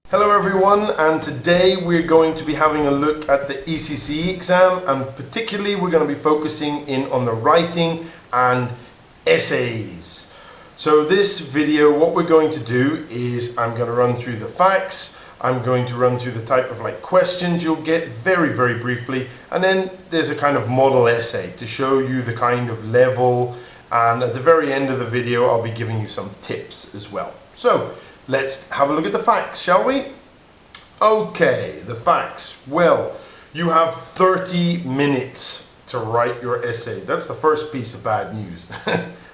Hello everyone, and today we're going to be having a look at the ECCE exam, and particularly we're going to be focusing in on the writing and essays. So this video, what we're going to do is I'm going to run through the facts, I'm going to run through the type of questions you'll get very briefly, and then there's a kind of model essay to show you the kind of level, and at the very end of the video I'll be giving you some tips as well. So let's have a look at the facts, shall we? Okay, the facts. Well, you have 30 minutes to write your essay. That's the first piece of bad news.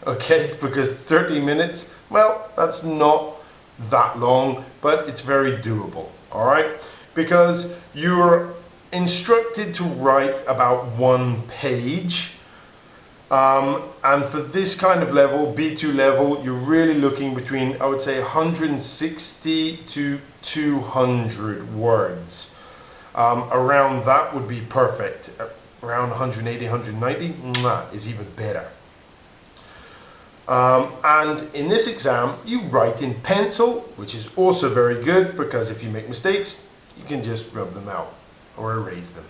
Okay, because 30 minutes, well, that's not that long, but it's very doable. All right, because you're instructed to write about 1 page. And for this kind of level, B2 level, you're really looking between, I would say, 160 to 200 words. Around that would be perfect. Around 180, 190 is even better. And in this exam, you write in pencil, which is also very good, because if you make mistakes, you can just rub them out or erase them.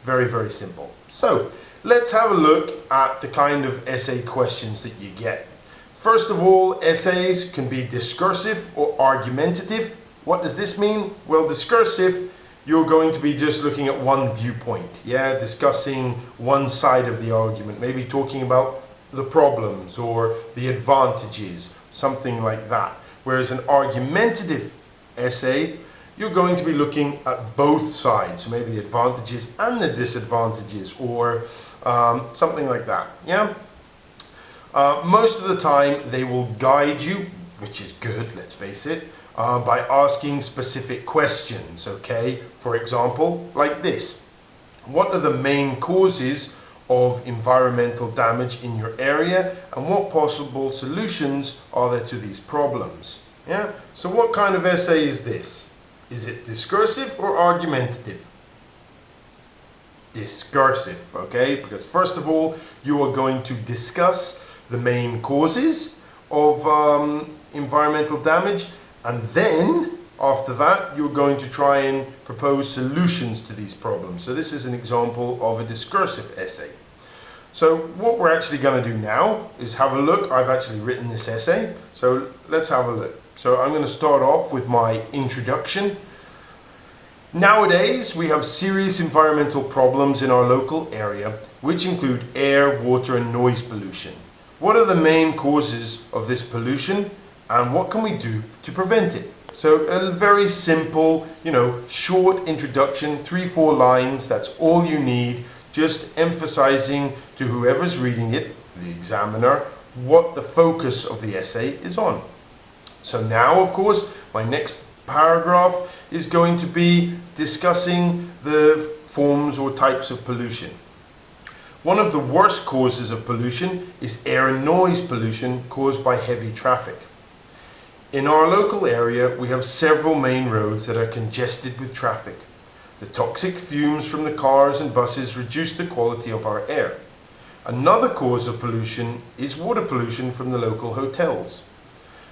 Very simple. So let's have a look at the kind of essay questions that you get. First of all, essays can be discursive or argumentative. What does this mean? Well, discursive, you're going to be just looking at one viewpoint, discussing one side of the argument, maybe talking about the problems or the advantages, something like that. Whereas an argumentative essay, you're going to be looking at both sides, maybe the advantages and the disadvantages, or something like that. Most of the time they will guide you, which is good, let's face it, by asking specific questions. Okay, for example, like this: what are the main causes of environmental damage in your area, and what possible solutions are there to these problems? So what kind of essay is this? Is it discursive or argumentative? Discursive, okay? Because first of all, you are going to discuss the main causes of environmental damage, and then after that, you're going to try and propose solutions to these problems. So this is an example of a discursive essay. So what we're actually going to do now is have a look. I've actually written this essay, so let's have a look. So I'm going to start off with my introduction. Nowadays, we have serious environmental problems in our local area, which include air, water and noise pollution. What are the main causes of this pollution, and what can we do to prevent it? So a very simple, short introduction, 3-4 lines, that's all you need, just emphasizing to whoever's reading it, the examiner, what the focus of the essay is on. So now, of course, my next paragraph is going to be discussing the forms or types of pollution. One of the worst causes of pollution is air and noise pollution caused by heavy traffic. In our local area, we have several main roads that are congested with traffic. The toxic fumes from the cars and buses reduce the quality of our air. Another cause of pollution is water pollution from the local hotels.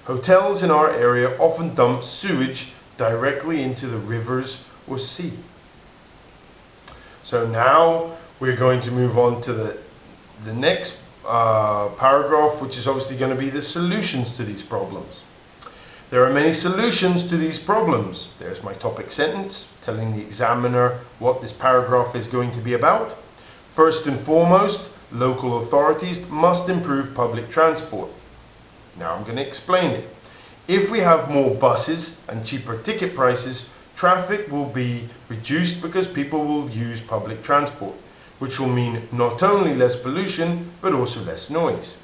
Hotels in our area often dump sewage directly into the rivers or sea. So now we're going to move on to the next paragraph, which is obviously going to be the solutions to these problems. There are many solutions to these problems. There's my topic sentence telling the examiner what this paragraph is going to be about. First and foremost, local authorities must improve public transport. Now I'm going to explain it. If we have more buses and cheaper ticket prices, traffic will be reduced because people will use public transport, which will mean not only less pollution but also less noise.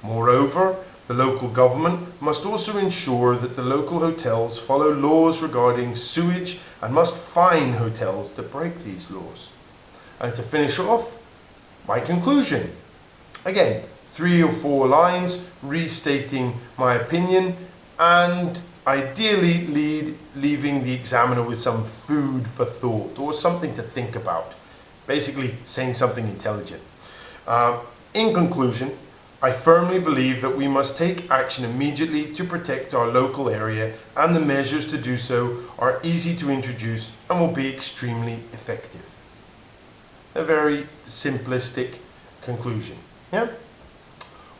Moreover, the local government must also ensure that the local hotels follow laws regarding sewage and must fine hotels that break these laws. And to finish off, my conclusion. Again, 3 or 4 lines restating my opinion and ideally leaving the examiner with some food for thought or something to think about. Basically saying something intelligent. In conclusion, I firmly believe that we must take action immediately to protect our local area, and the measures to do so are easy to introduce and will be extremely effective. A very simplistic conclusion. Yeah?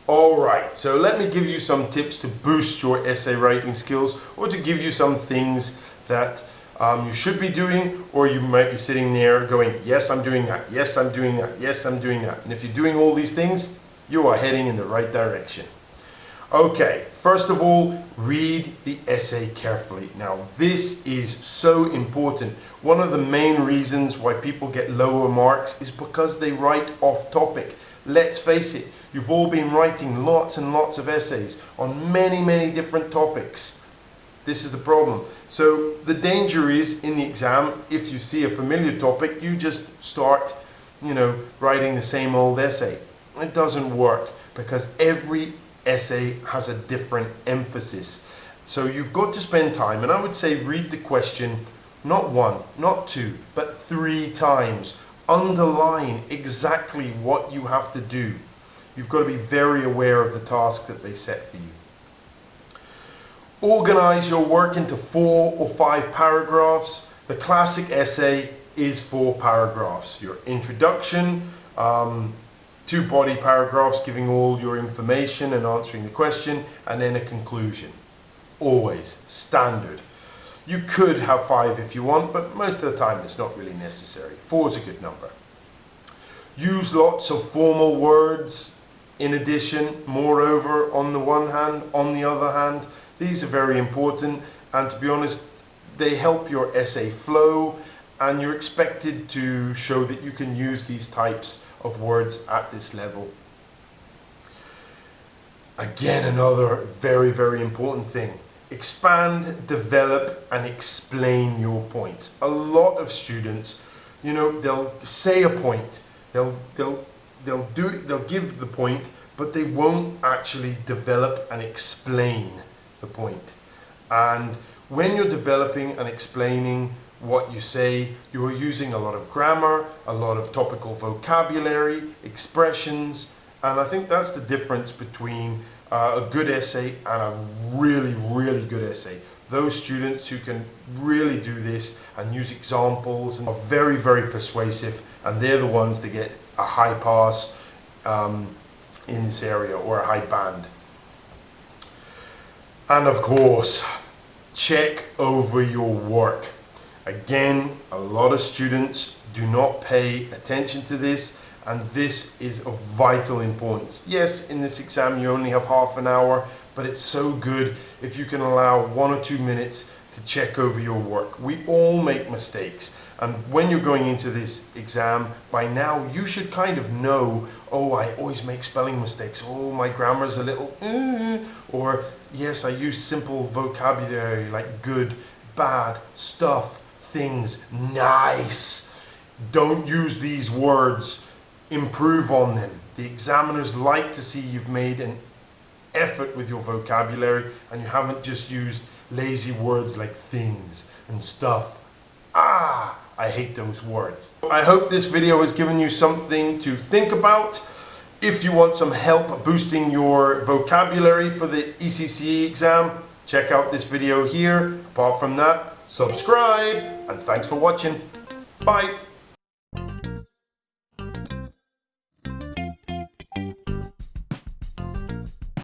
Alright, so let me give you some tips to boost your essay writing skills, or to give you some things that you should be doing, or you might be sitting there going, yes, I'm doing that, yes, I'm doing that, yes, I'm doing that. And if you're doing all these things, you are heading in the right direction. Okay, first of all, read the essay carefully. Now, this is so important. One of the main reasons why people get lower marks is because they write off topic. Let's face it, you've all been writing lots and lots of essays on many different topics. This is the problem. So the danger is, in the exam, if you see a familiar topic, you just start, writing the same old essay. It doesn't work, because every essay has a different emphasis. So you've got to spend time, and I would say read the question not one, not two, but 3 times. Underline exactly what you have to do. You've got to be very aware of the task that they set for you. Organize your work into 4 or 5 paragraphs. The classic essay is 4 paragraphs. Your introduction, 2 body paragraphs giving all your information and answering the question, and then a conclusion. Always standard. You could have 5 if you want, but most of the time it's not really necessary. 4 is a good number. Use lots of formal words in addition, moreover, on the one hand, on the other hand. These are very important, and to be honest, they help your essay flow, and you're expected to show that you can use these types of words at this level. Again, another very important thing. Expand, develop, and explain your points. A lot of students, they'll say a point, they'll give the point, but they won't actually develop and explain the point. And when you're developing and explaining what you say, you are using a lot of grammar, a lot of topical vocabulary, expressions, and I think that's the difference between a good essay and a really good essay. Those students who can really do this and use examples and are very persuasive, and they're the ones that get a high pass in this area, or a high band. And of course, check over your work. Again, a lot of students do not pay attention to this, and this is of vital importance. Yes, in this exam you only have half an hour, but it's so good if you can allow 1 or 2 minutes to check over your work. We all make mistakes, and when you're going into this exam, by now you should kind of know, oh, I always make spelling mistakes, oh, my grammar's a little or yes, I use simple vocabulary like good, bad, stuff, things, nice. Don't use these words. Improve on them. The examiners like to see you've made an effort with your vocabulary and you haven't just used lazy words like things and stuff. I hate those words. I hope this video has given you something to think about. If you want some help boosting your vocabulary for the ECCE exam, check out this video here. Apart from that, subscribe, and thanks for watching. Bye.